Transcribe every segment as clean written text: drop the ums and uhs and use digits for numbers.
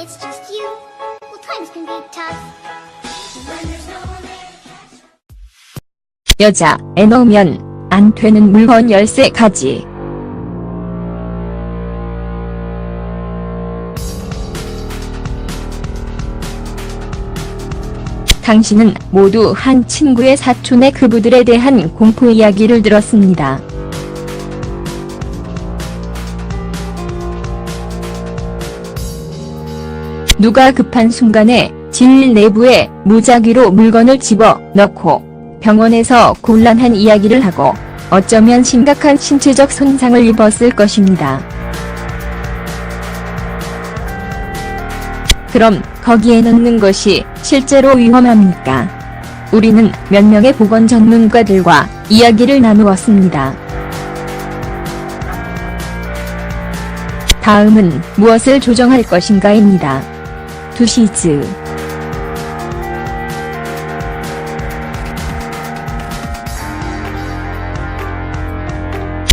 it's just you, well, times can be tough. When there's no one there to catch. 여자애 넣으면 안 되는 물건 13가지. 당신은 모두 한 친구의 사촌의 그부들에 대한 공포 이야기를 들었습니다. 누가 급한 순간에 질 내부에 무작위로 물건을 집어 넣고 병원에서 곤란한 이야기를 하고 어쩌면 심각한 신체적 손상을 입었을 것입니다. 그럼 거기에 넣는 것이 실제로 위험합니까? 우리는 몇 명의 보건 전문가들과 이야기를 나누었습니다. 다음은 무엇을 조정할 것인가입니다. 두시즈.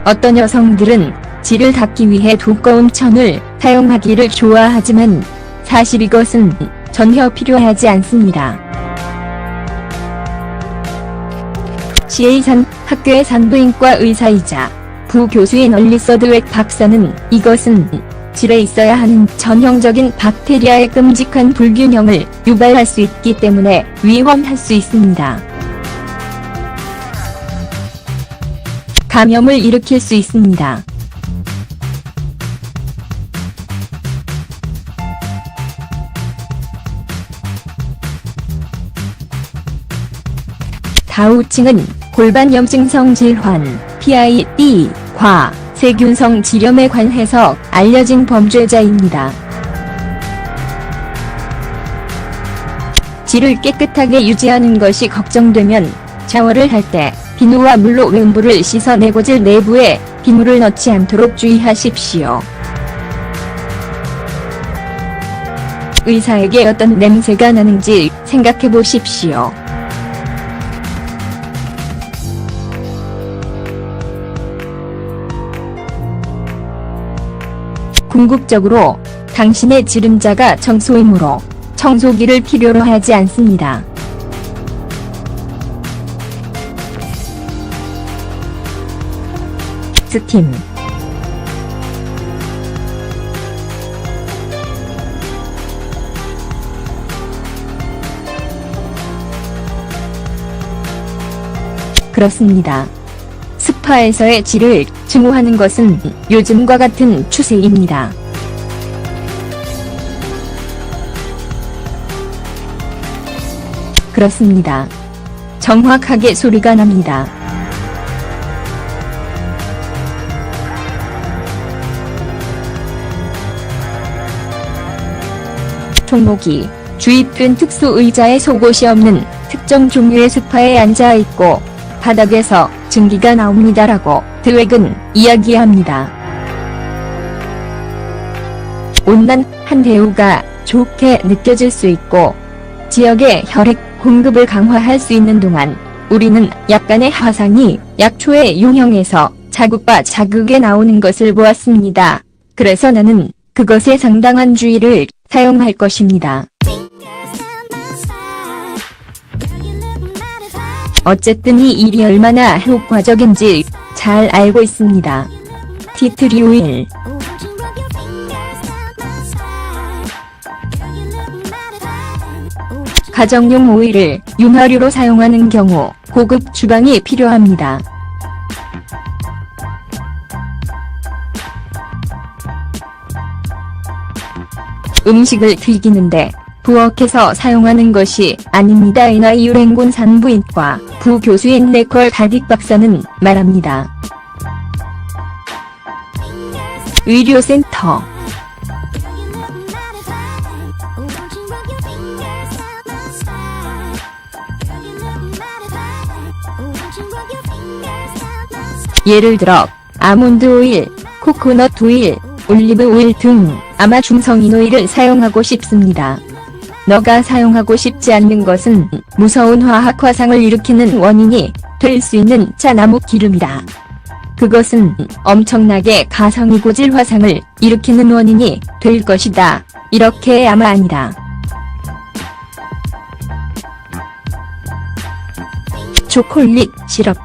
어떤 여성들은 질을 닦기 위해 두꺼운 천을 사용하기를 좋아하지만 사실 이것은 전혀 필요하지 않습니다. CA산 학교의 산부인과 의사이자 부교수인 얼리서드웩 박사는 이것은 질에 있어야 하는 전형적인 박테리아의 끔찍한 불균형을 유발할 수 있기 때문에 위험할 수 있습니다. 감염을 일으킬 수 있습니다. 다우칭은 골반염증성 질환, PID,과 세균성 질염에 관해서 알려진 범죄자입니다. 질을 깨끗하게 유지하는 것이 걱정되면 샤워를 할 때 비누와 물로 외부를 씻어내고 질 내부에 비누를 넣지 않도록 주의하십시오. 의사에게 어떤 냄새가 나는지 생각해 보십시오. 궁극적으로 당신의 지름자가 청소이므로 청소기를 필요로 하지 않습니다. 스팀. 그렇습니다. 스파에서의 질을 증오하는 것은 요즘과 같은 추세입니다. 그렇습니다. 정확하게 소리가 납니다. 종목이 주입된 특수 의자에 속옷이 없는 특정 종류의 스파에 앉아있고 바닥에서 증기가 나옵니다라고 드웩은 이야기합니다. 온난 한 대우가 좋게 느껴질 수 있고 지역의 혈액 공급을 강화할 수 있는 동안 우리는 약간의 화상이 약초의 용형에서 자극과 자극에 나오는 것을 보았습니다. 그래서 나는 그것에 상당한 주의를 사용할 것입니다. 어쨌든 이 일이 얼마나 효과적인지 잘 알고 있습니다. 티트리 오일. 가정용 오일을 윤활유로 사용하는 경우 고급 주방이 필요합니다. 음식을 튀기는데 부엌에서 사용하는 것이 아닙니다. NI 유랭곤 산부인과 부교수인 네콜 다딕 박사는 말합니다. 의료센터. 예를 들어 아몬드 오일, 코코넛 오일, 올리브 오일 등 아마 중성인 오일을 사용하고 싶습니다. 너가 사용하고 싶지 않는 것은 무서운 화학 화상을 일으키는 원인이 될 수 있는 짜나무 기름이다. 그것은 엄청나게 가성이 고질 화상을 일으키는 원인이 될 것이다. 이렇게 아마 아니라. 초콜릿 시럽.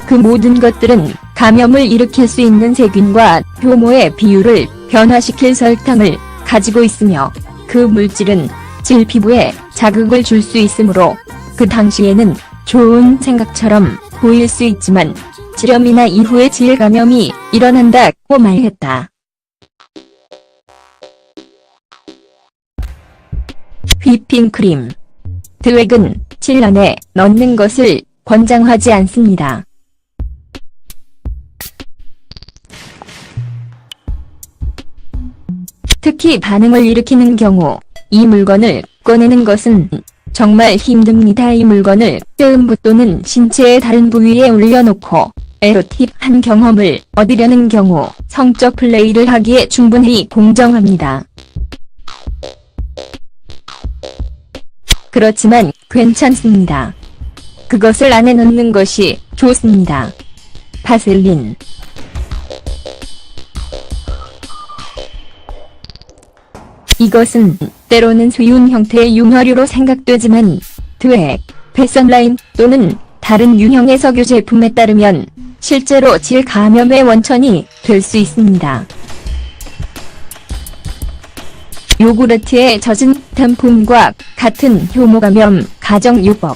그 모든 것들은 감염을 일으킬 수 있는 세균과 효모의 비율을 변화시킬 설탕을 가지고 있으며 그 물질은 질 피부에 자극을 줄 수 있으므로 그 당시에는 좋은 생각처럼 보일 수 있지만 질염이나 이후에 질 감염이 일어난다고 말했다. 휘핑크림. 드웩은 질 안에 넣는 것을 권장하지 않습니다. 특히 반응을 일으키는 경우 이 물건을 꺼내는 것은 정말 힘듭니다. 이 물건을 뼈음부 또는 신체의 다른 부위에 올려놓고 에로틱한 경험을 얻으려는 경우 성적 플레이를 하기에 충분히 공정합니다. 그렇지만 괜찮습니다. 그것을 안에 넣는 것이 좋습니다. 바셀린. 이것은 때로는 수윤 형태의 융화류로 생각되지만 드웩, 베선라인 또는 다른 유형의 석유 제품에 따르면 실제로 질 감염의 원천이 될 수 있습니다. 요구르트에 젖은 단품과 같은 효모 감염 가정요법.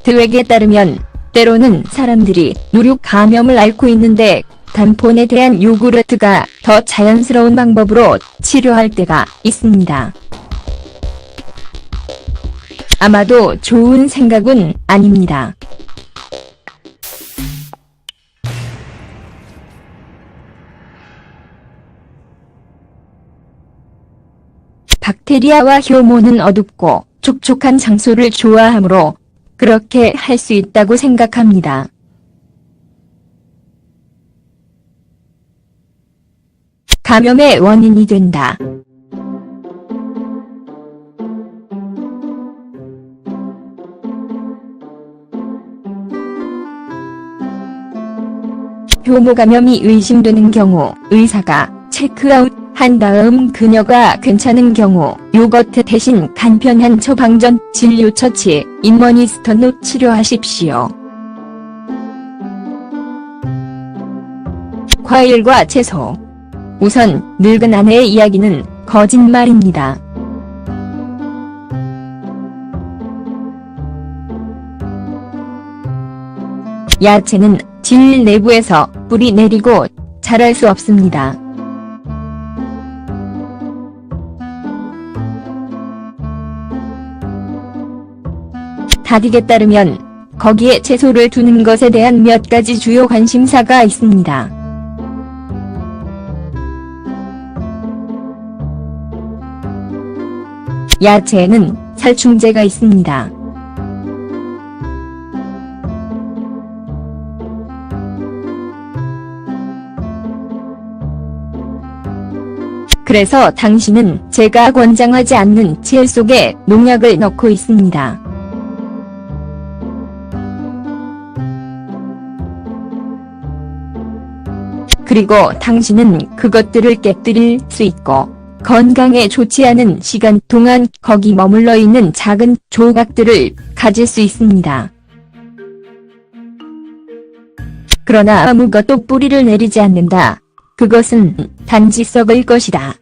드웩에 따르면 때로는 사람들이 누룩 감염을 앓고 있는데 단폰에 대한 요구르트가 더 자연스러운 방법으로 치료할 때가 있습니다. 아마도 좋은 생각은 아닙니다. 박테리아와 효모는 어둡고 촉촉한 장소를 좋아하므로 그렇게 할 수 있다고 생각합니다. 감염의 원인이 된다. 효모 감염이 의심되는 경우 의사가 체크아웃 한 다음 그녀가 괜찮은 경우 요거트 대신 간편한 처방전 진료 처치 인머니스턴으로 치료하십시오. 과일과 채소. 우선 늙은 아내의 이야기는 거짓말입니다. 야채는 질 내부에서 뿌리 내리고 자랄 수 없습니다. 다딕에 따르면 거기에 채소를 두는 것에 대한 몇 가지 주요 관심사가 있습니다. 야채에는 살충제가 있습니다. 그래서 당신은 제가 권장하지 않는 질 속에 농약을 넣고 있습니다. 그리고 당신은 그것들을 깨뜨릴 수 있고 건강에 좋지 않은 시간 동안 거기 머물러 있는 작은 조각들을 가질 수 있습니다. 그러나 아무것도 뿌리를 내리지 않는다. 그것은 단지 썩을 것이다.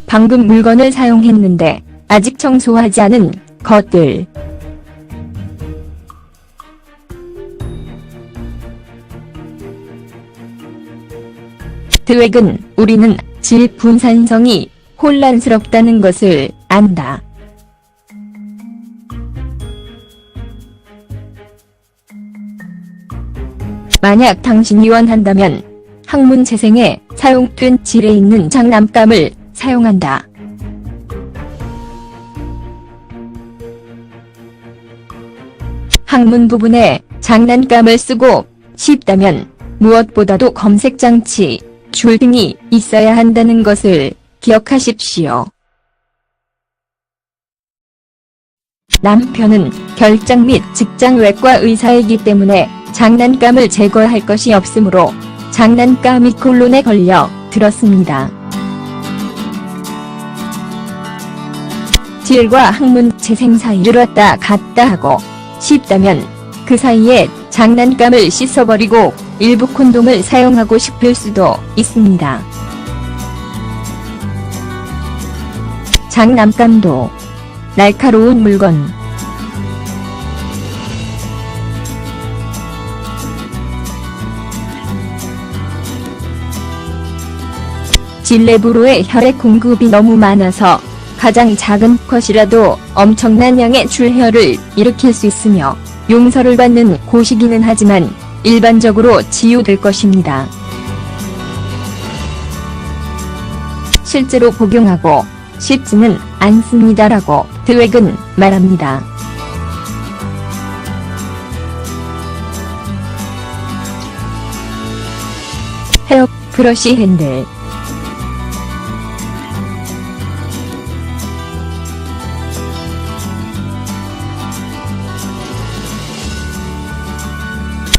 방금 물건을 사용했는데 아직 청소하지 않은 것들. 드웩은 우리는 질 분산성이 혼란스럽다는 것을 안다. 만약 당신이 원한다면 학문 재생에 사용된 질에 있는 장난감을 사용한다. 항문 부분에 장난감을 쓰고 싶다면 무엇보다도 검색 장치, 줄 등이 있어야 한다는 것을 기억하십시오. 남편은 결장 및 직장 외과 의사이기 때문에 장난감을 제거할 것이 없으므로 장난감이 콜론에 걸려 들었습니다. 질과 항문 재생 사이를 왔다 갔다 하고 싶다면 그 사이에 장난감을 씻어버리고 일부 콘돔을 사용하고 싶을 수도 있습니다. 장난감도 날카로운 물건. 질내부로의 혈액 공급이 너무 많아서 가장 작은 컷이라도 엄청난 양의 출혈을 일으킬 수 있으며 용서를 받는 고시기는 하지만 일반적으로 치유될 것입니다. 실제로 복용하고 쉽지는 않습니다라고 드웩은 말합니다. 헤어 브러쉬 핸들.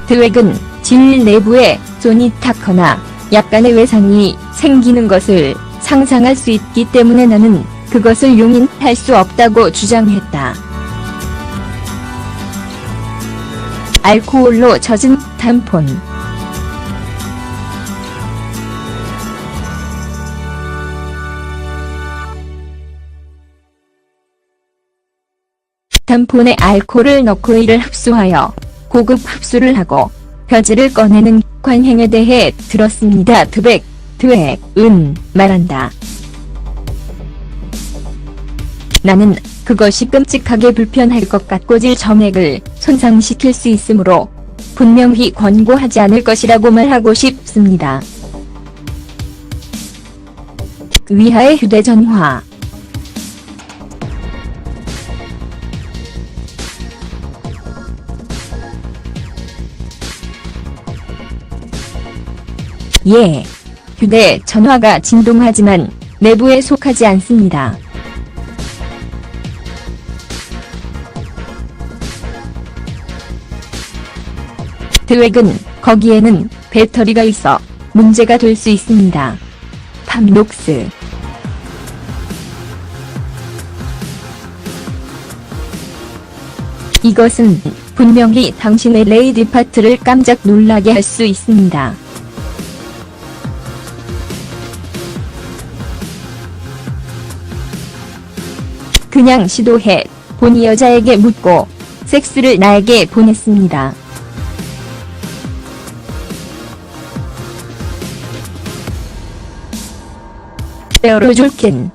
드웩은 질 내부에 손이 닿거나 약간의 외상이 생기는 것을 상상할 수 있기 때문에 나는 그것을 용인할 수 없다고 주장했다. 알코올로 젖은 탐폰. 탐폰에 알코올을 넣고 이를 흡수하여 고급 흡수를 하고 벼지를 꺼내는 관행에 대해 들었습니다. 드웩은 말한다. 나는 그것이 끔찍하게 불편할 것 같고 질 점액을 손상시킬 수 있으므로 분명히 권고하지 않을 것이라고 말하고 싶습니다. 위하의 휴대전화. 휴대전화가 진동하지만 내부에 속하지 않습니다. 드웩은 거기에는 배터리가 있어 문제가 될 수 있습니다. 팜록스. 이것은 분명히 당신의 레이디 파트를 깜짝 놀라게 할 수 있습니다. 그냥 시도해 보니 여자에게 묻고 섹스를 나에게 보냈습니다. 에어로졸캔.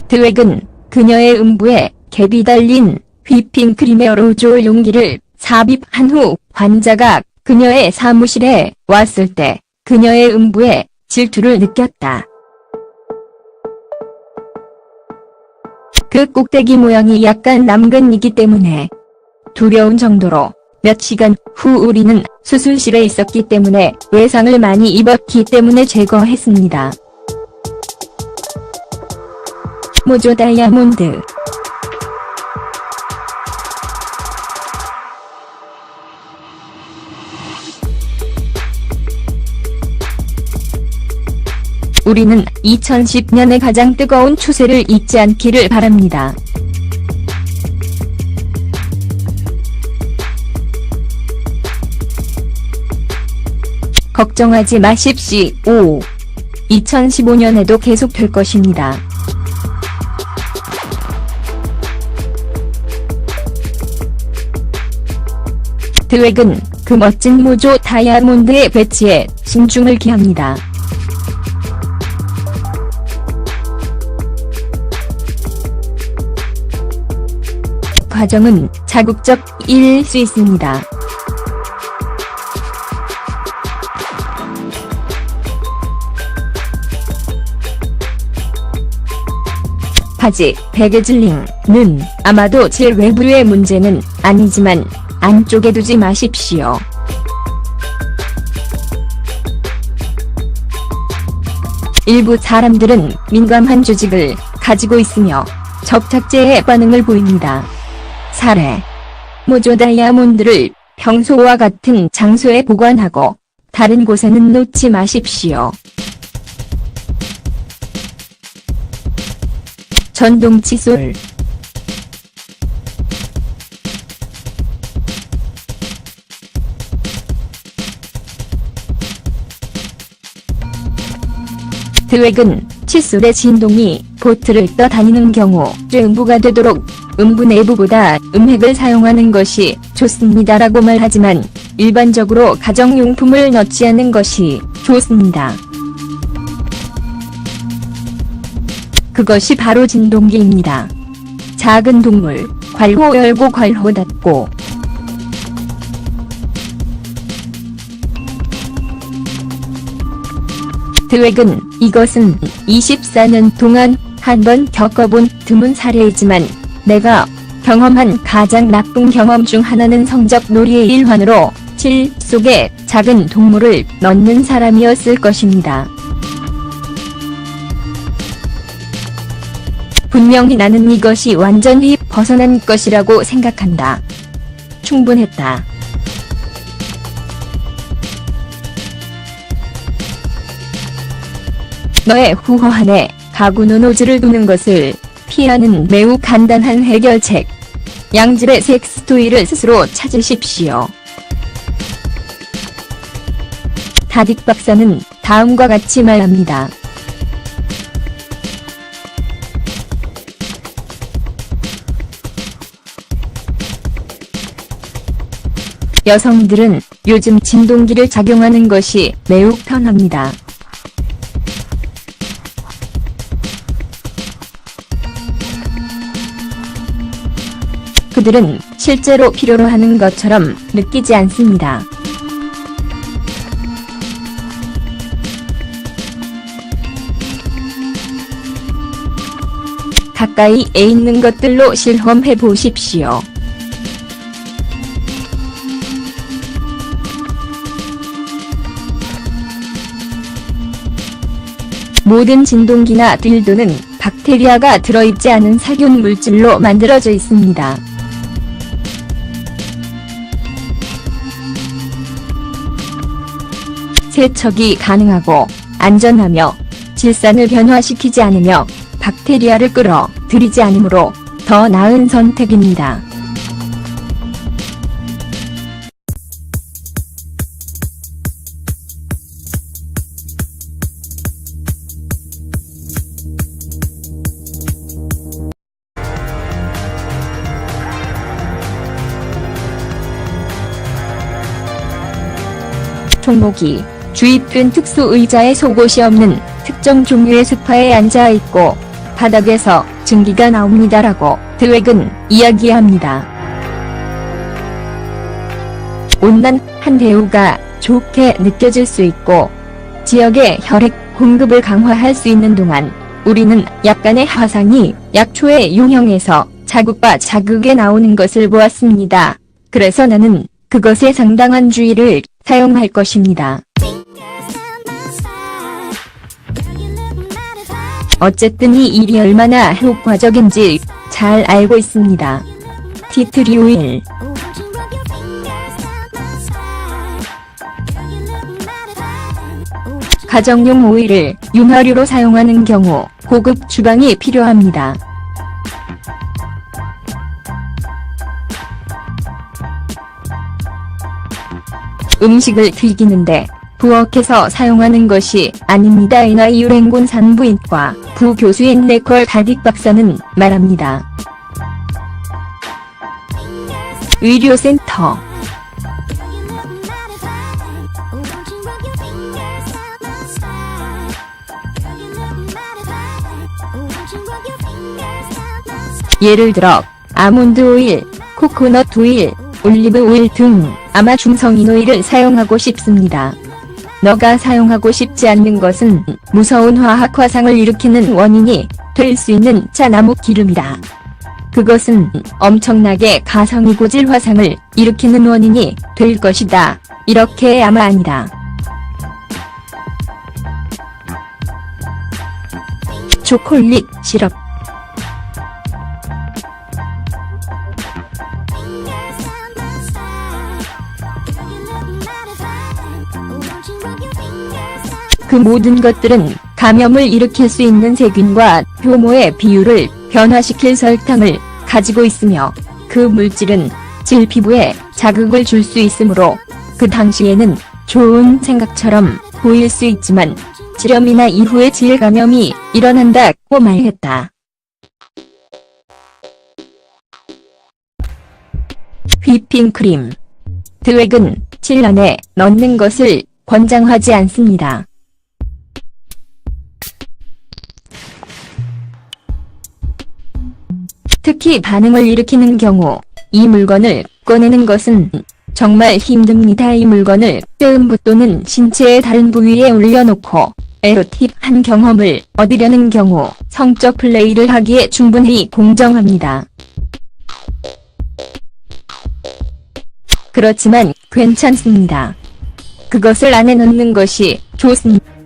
드웩은 그녀의 음부에 갭이 달린 휘핑크림 에어로졸 용기를 삽입한 후 환자가 그녀의 사무실에 왔을 때 그녀의 음부에 질투를 느꼈다. 그 꼭대기 모양이 약간 남근이기 때문에 두려운 정도로 몇 시간 후 우리는 수술실에 있었기 때문에 외상을 많이 입었기 때문에 제거했습니다. 모조 다이아몬드. 우리는 2010년의 가장 뜨거운 추세를 잊지 않기를 바랍니다. 걱정하지 마십시오. 2015년에도 계속될 것입니다. 드웩은 그 멋진 모조 다이아몬드의 배치에 신중을 기합니다. 과정은 자극적일 수 있습니다. 하지 베개즐링는 아마도 질 외부의 문제는 아니지만 안쪽에 두지 마십시오. 일부 사람들은 민감한 조직을 가지고 있으며 접착제에 반응을 보입니다. 사례: 모조 다이아몬드를 평소와 같은 장소에 보관하고 다른 곳에는 놓지 마십시오. 전동 칫솔. 드웩은 칫솔의 진동이 보트를 떠다니는 경우 쫌부가 되도록 음부 내부보다 음핵을 사용하는 것이 좋습니다라고 말하지만 일반적으로 가정용품을 넣지 않는 것이 좋습니다. 그것이 바로 진동기입니다. 작은 동물, 괄호 열고 괄호 닫고. 드웩은 이것은 24년 동안 한 번 겪어본 드문 사례이지만 내가 경험한 가장 나쁜 경험 중 하나는 성적 놀이의 일환으로 질 속에 작은 동물을 넣는 사람이었을 것입니다. 분명히 나는 이것이 완전히 벗어난 것이라고 생각한다. 충분했다. 너의 후허 안에 가구 노즐을 두는 것을 피하는 매우 간단한 해결책. 양질의 섹스토이를 스스로 찾으십시오. 다딕 박사는 다음과 같이 말합니다. 여성들은 요즘 진동기를 작용하는 것이 매우 편합니다. 그들은 실제로 필요로 하는 것처럼 느끼지 않습니다. 가까이에 있는 것들로 실험해 보십시오. 모든 진동기나 딜도는 박테리아가 들어있지 않은 살균 물질로 만들어져 있습니다. 세척이 가능하고 안전하며 질산을 변화시키지 않으며 박테리아를 끌어들이지 않으므로 더 나은 선택입니다. 종목이 주입된 특수 의자에 속옷이 없는 특정 종류의 소파에 앉아있고 바닥에서 증기가 나옵니다라고 드웩은 이야기합니다. 온난 한 대우가 좋게 느껴질 수 있고 지역의 혈액 공급을 강화할 수 있는 동안 우리는 약간의 화상이 약초의 용형에서 자국과 자극에 나오는 것을 보았습니다. 그래서 나는 그것에 상당한 주의를 사용할 것입니다. 어쨌든 이 일이 얼마나 효과적인지 잘 알고 있습니다. 티트리 오일. 가정용 오일을 윤활유로 사용하는 경우 고급 주방이 필요합니다. 음식을 튀기는데 부엌에서 사용하는 것이 아닙니다. NI 유랭곤 산부인과 부교수인 네콜 다딕 박사는 말합니다. 의료센터. 예를 들어 아몬드 오일, 코코넛 오일, 올리브 오일 등 아마 중성인 오일을 사용하고 싶습니다. 너가 사용하고 싶지 않는 것은 무서운 화학 화상을 일으키는 원인이 될 수 있는 자나무 기름이다. 그것은 엄청나게 가성이 고질 화상을 일으키는 원인이 될 것이다. 이렇게 아마 아니다. 초콜릿 시럽. 그 모든 것들은 감염을 일으킬 수 있는 세균과 효모의 비율을 변화시킬 설탕을 가지고 있으며 그 물질은 질 피부에 자극을 줄 수 있으므로 그 당시에는 좋은 생각처럼 보일 수 있지만 질염이나 이후에 질 감염이 일어난다고 말했다. 휘핑크림. 드웩은 질 안에 넣는 것을 권장하지 않습니다. 특히 반응을 일으키는 경우 이 물건을 꺼내는 것은 정말 힘듭니다. 이 물건을 뼈음부 또는 신체의 다른 부위에 올려놓고 에로틱한 경험을 얻으려는 경우 성적 플레이를 하기에 충분히 공정합니다. 그렇지만 괜찮습니다. 그것을 안에 넣는 것이 좋습니다.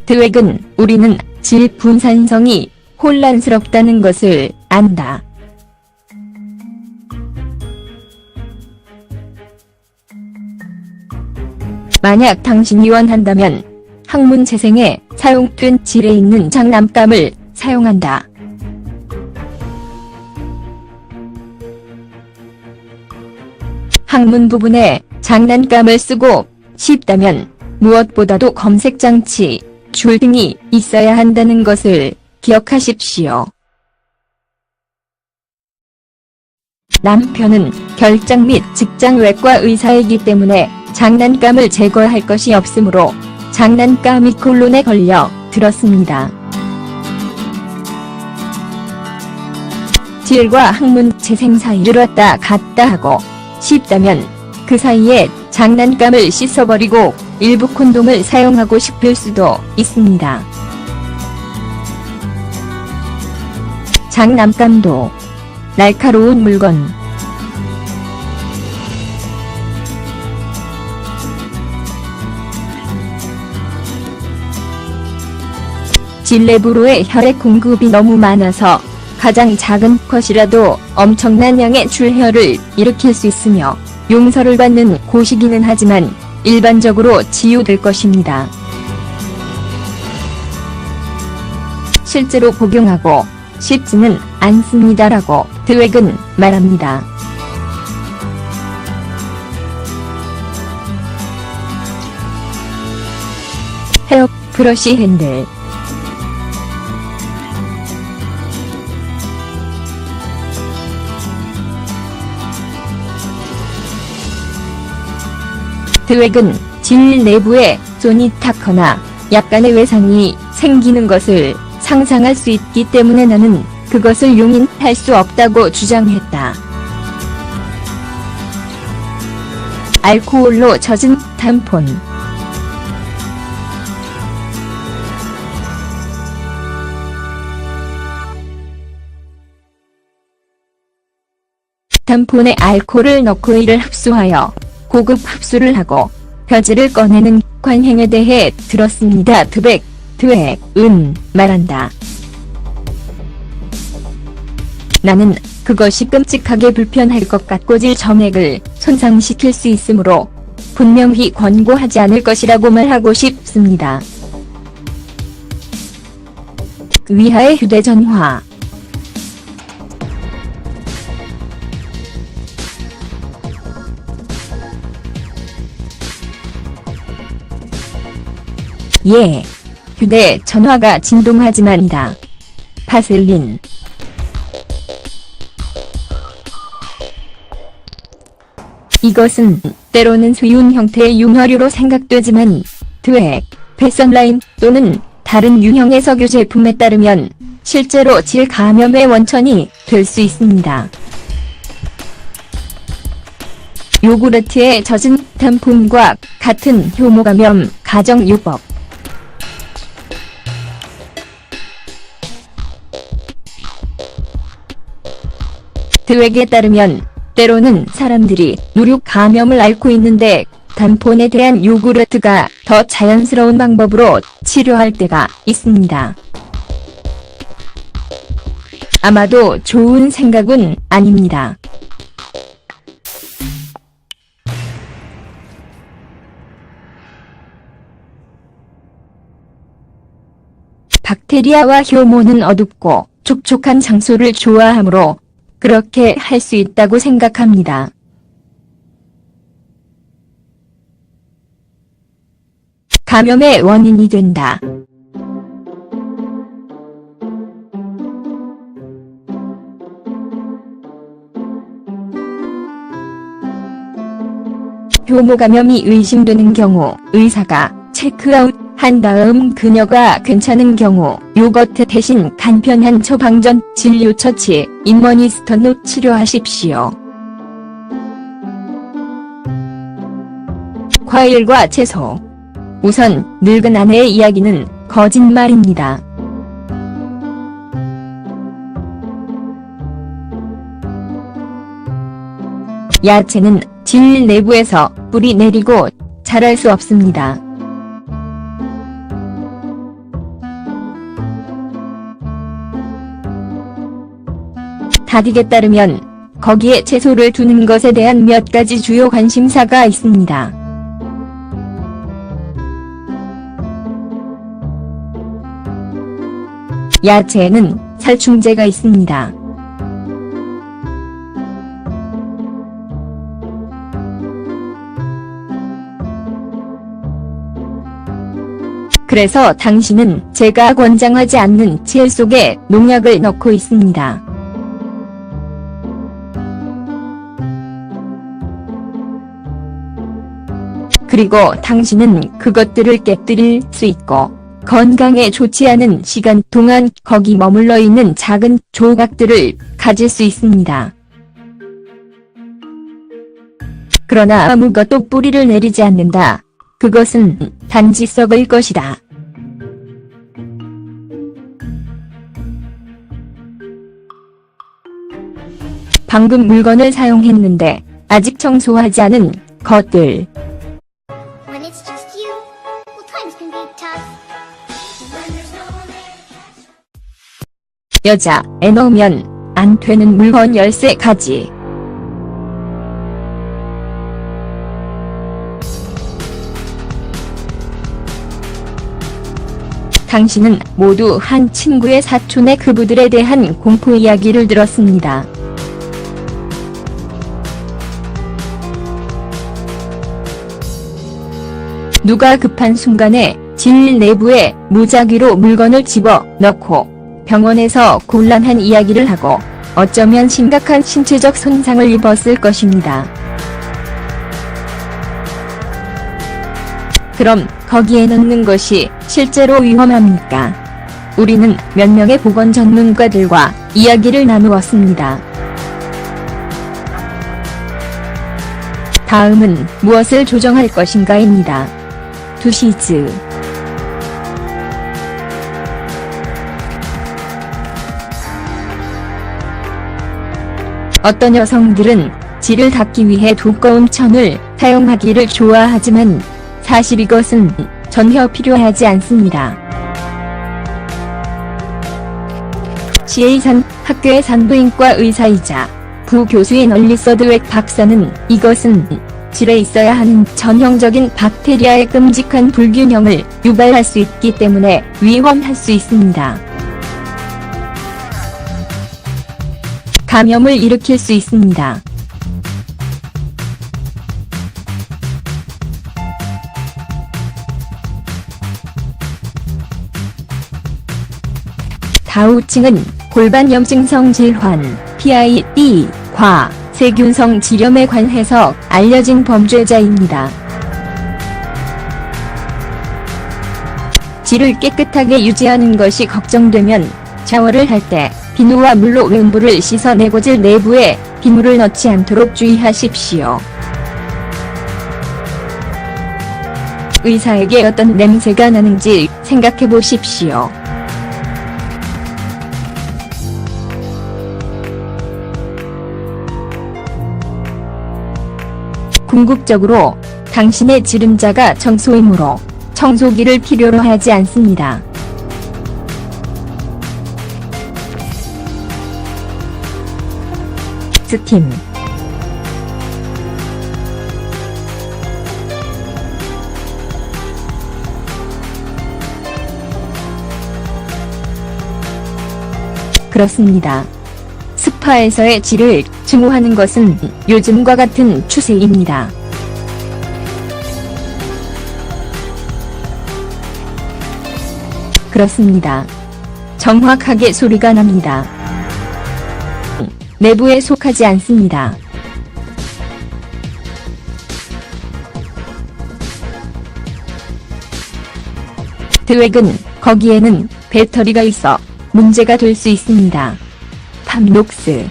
드웩은 우리는 질 분산성이 혼란스럽다는 것을 안다. 만약 당신이 원한다면 학문 재생에 사용된 질에 있는 장난감을 사용한다. 학문 부분에 장난감을 쓰고 싶다면 무엇보다도 검색장치, 줄 등이 있어야 한다는 것을 기억하십시오. 남편은 결장 및 직장 외과 의사이기 때문에 장난감을 제거할 것이 없으므로 장난감이 콜론에 걸려 들었습니다. 질과 학문 재생 사이를 왔다 갔다 하고 싶다면 그 사이에 장난감을 씻어버리고 일부 콘돔을 사용하고 싶을 수도 있습니다. 장난감도 날카로운 물건. 질 내부로의 혈액 공급이 너무 많아서 가장 작은 컷이라도 엄청난 양의 출혈을 일으킬 수 있으며 용서를 받는 고시기는 하지만 일반적으로 치유될 것입니다. 실제로 복용하고 쉽지는 않습니다라고 드웩은 말합니다. 헤어 브러쉬 핸들. 드웩은 질 내부에 손이 닿거나 약간의 외상이 생기는 것을 상상할 수 있기 때문에 나는 그것을 용인할 수 없다고 주장했다. 알코올로 젖은 탐폰. 탐폰에 알코올을 넣고 이를 흡수하여 고급 흡수를 하고 벼지를 꺼내는 관행에 대해 들었습니다. 드웩은 말한다. 나는 그것이 끔찍하게 불편할 것 같고 질 점액을 손상시킬 수 있으므로 분명히 권고하지 않을 것이라고 말하고 싶습니다. 위하의 휴대전화. 예, 휴대전화가 진동하지만이다. 바셀린. 이것은 때로는 수윤 형태의 융화류로 생각되지만 드웩, 패션라인 또는 다른 유형의 석유 제품에 따르면 실제로 질 감염의 원천이 될 수 있습니다. 요구르트에 젖은 탐폰과 같은 효모감염 가정요법. 드웩에 따르면 때로는 사람들이 누룩 감염을 앓고 있는데 탐폰에 대한 요구르트가 더 자연스러운 방법으로 치료할 때가 있습니다. 아마도 좋은 생각은 아닙니다. 박테리아와 효모는 어둡고 촉촉한 장소를 좋아하므로 그렇게 할 수 있다고 생각합니다. 감염의 원인이 된다. 효모 감염이 의심되는 경우 의사가 체크아웃 한 다음 그녀가 괜찮은 경우 요거트 대신 간편한 처방전 진료 처치 인머니스턴으로 치료하십시오. 과일과 채소. 우선 늙은 아내의 이야기는 거짓말입니다. 야채는 질 내부에서 뿌리 내리고 자랄 수 없습니다. 다딕에 따르면 거기에 채소를 두는 것에 대한 몇 가지 주요 관심사가 있습니다. 야채에는 살충제가 있습니다. 그래서 당신은 제가 권장하지 않는 채 속에 농약을 넣고 있습니다. 그리고 당신은 그것들을 깨뜨릴 수 있고 건강에 좋지 않은 시간 동안 거기 머물러 있는 작은 조각들을 가질 수 있습니다. 그러나 아무것도 뿌리를 내리지 않는다. 그것은 단지 썩을 것이다. 방금 물건을 사용했는데 아직 청소하지 않은 것들. When it's just you, well, times can be tough. When there's no one there to catch. 여자애 넣으면 안 되는 물건 13가지. 당신은 모두 한 친구의 사촌의 그부들에 대한 공포 이야기를 들었습니다. 누가 급한 순간에 질 내부에 무작위로 물건을 집어 넣고 병원에서 곤란한 이야기를 하고 어쩌면 심각한 신체적 손상을 입었을 것입니다. 그럼 거기에 넣는 것이 실제로 위험합니까? 우리는 몇 명의 보건 전문가들과 이야기를 나누었습니다. 다음은 무엇을 조정할 것인가입니다. 두시즈. 어떤 여성들은 질을 닦기 위해 두꺼운 천을 사용하기를 좋아하지만 사실 이것은 전혀 필요하지 않습니다. 시에이산 학교의 산부인과 의사이자 부교수인 얼리서 드웩 박사는 이것은 질에 있어야 하는 전형적인 박테리아의 끔찍한 불균형을 유발할 수 있기 때문에 위험할 수 있습니다. 감염을 일으킬 수 있습니다. 다우칭은 골반염증성 질환, PID,과 세균성 질염에 관해서 알려진 범죄자입니다. 질을 깨끗하게 유지하는 것이 걱정되면 샤워를 할 때 비누와 물로 외부를 씻어내고 질 내부에 비누를 넣지 않도록 주의하십시오. 의사에게 어떤 냄새가 나는지 생각해 보십시오. 궁극적으로 당신의 지름자가 청소이므로 청소기를 필요로 하지 않습니다. 스팀. 그렇습니다. 스파에서의 질을 증오하는 것은 요즘과 같은 추세입니다. 그렇습니다. 정확하게 소리가 납니다. 내부에 속하지 않습니다. 드웩은 거기에는 배터리가 있어 문제가 될 수 있습니다. 팜녹스.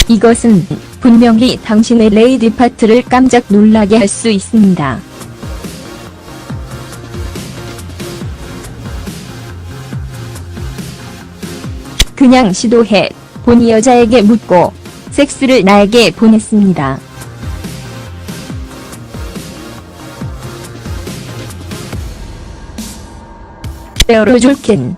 이것은 분명히 당신의 레이디 파트를 깜짝 놀라게 할 수 있습니다. 그냥 시도해 보니 여자에게 묻고 섹스를 나에게 보냈습니다. 에어로졸킨.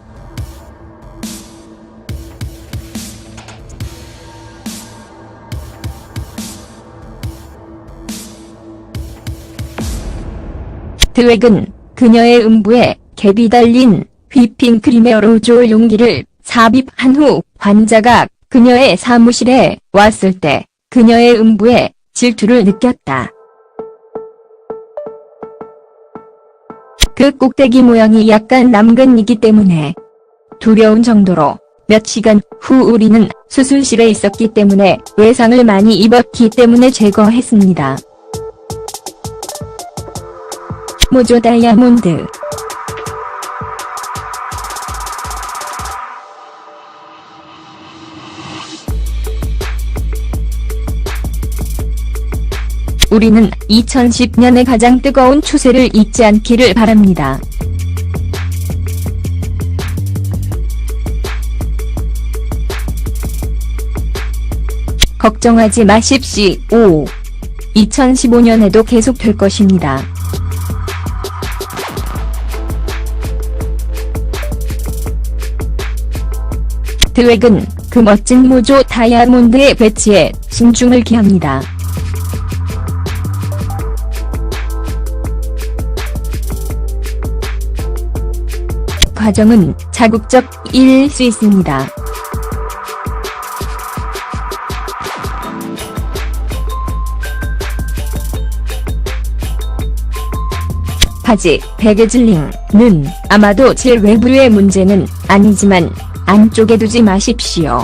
드웩은 그녀의 음부에 갭이 달린 휘핑크림 에어로졸 용기를 삽입한 후 환자가 그녀의 사무실에 왔을 때 그녀의 음부에 질투를 느꼈다. 그 꼭대기 모양이 약간 남근이기 때문에 두려운 정도로 몇 시간 후 우리는 수술실에 있었기 때문에 외상을 많이 입었기 때문에 제거했습니다. 모조 다이아몬드. 우리는 2010년의 가장 뜨거운 추세를 잊지 않기를 바랍니다. 걱정하지 마십시오. 2015년에도 계속될 것입니다. 드웩은 그 멋진 모조 다이아몬드의 배치에 신중을 기합니다. 과정은 자극적일 수 있습니다. 바지 베개즐링은 아마도 질 외부의 문제는 아니지만 안쪽에 두지 마십시오.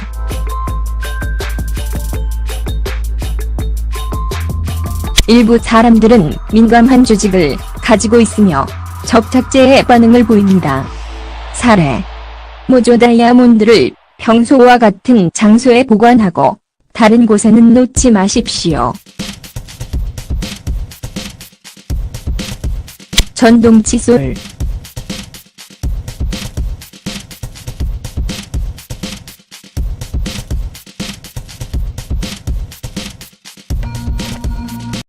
일부 사람들은 민감한 조직을 가지고 있으며 접착제에 반응을 보입니다. 사례. 모조 다이아몬드를 평소와 같은 장소에 보관하고 다른 곳에는 놓지 마십시오. 전동 칫솔.